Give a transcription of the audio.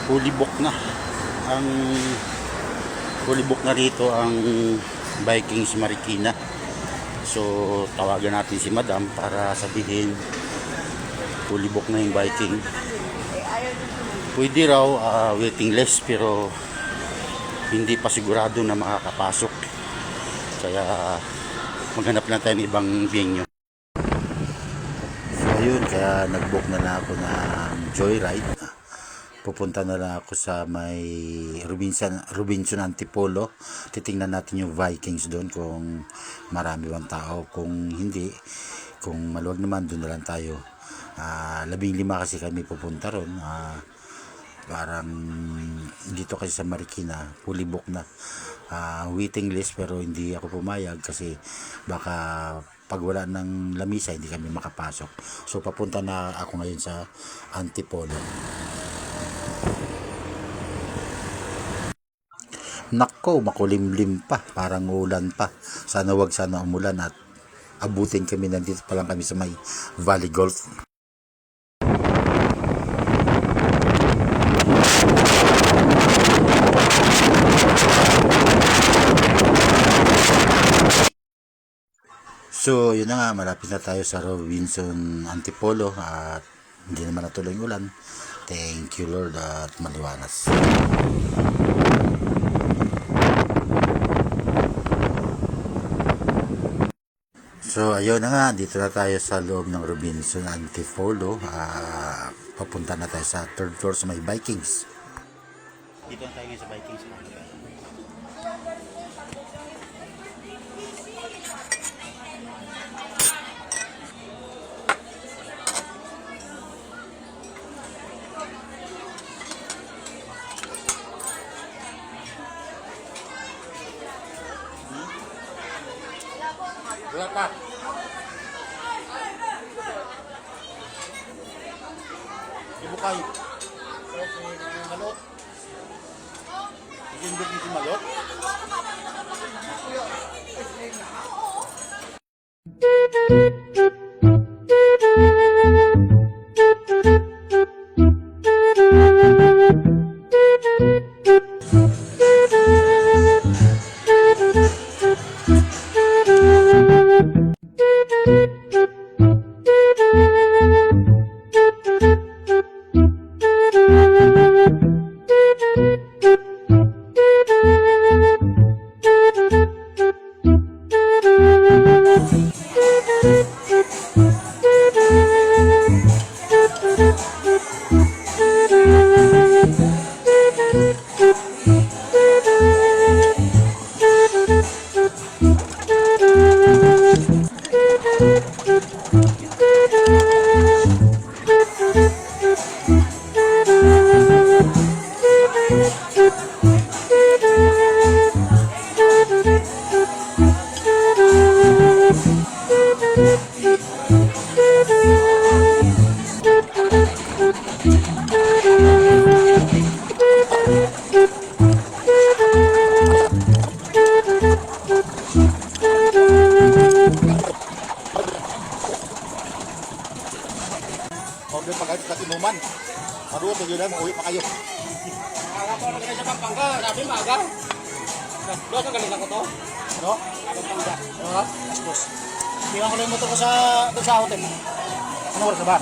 fully book na ang rito ang Vikings Marikina. So tawagan natin si Madam para sabihin fully book na yung Viking. Pwede raw waiting list pero hindi pa sigurado na makakapasok, kaya maghanap lang tayo ng ibang venue. So ayun, kaya nag-book na lang ako ng joyride. Pupunta na lang ako sa may Robinson Antipolo. Titingnan natin yung Vikings doon kung marami bang tao. Kung hindi, kung maluwag naman, doon na lang tayo. 15 kasi kami pupunta ron. Parang dito kasi sa Marikina fully book na, waiting list, pero hindi ako pumayag kasi baka pag wala ng lamisa hindi kami makapasok. So papunta na ako ngayon sa Antipolo. Nako, makulimlim pa, parang ulan pa. Sana wag sana umulan at abutin kami. Nandito pa lang kami sa may Valley Golf. So yun na nga, malapit na tayo sa Robinson Antipolo at hindi naman natuloy yung ulan. Thank you Lord at maliwanas. So ayun na nga, dito na tayo sa loob ng Robinson Antipolo. Papunta na tayo sa third floor sa may Vikings. Dito na tayo sa Vikings. Wala pa. Ibukay. Malot. Isinbog yung malot. Order pagkain sa inuman. Paruot, tuloy uwi pa kayo. Nakakapon na kayo sa Pampanga. Sabi maaga. Dos, ang galing ako to. Ano? Pampanga. Dos. Tingnan ko na yung motor ko sa hotel. Ano oras na ba?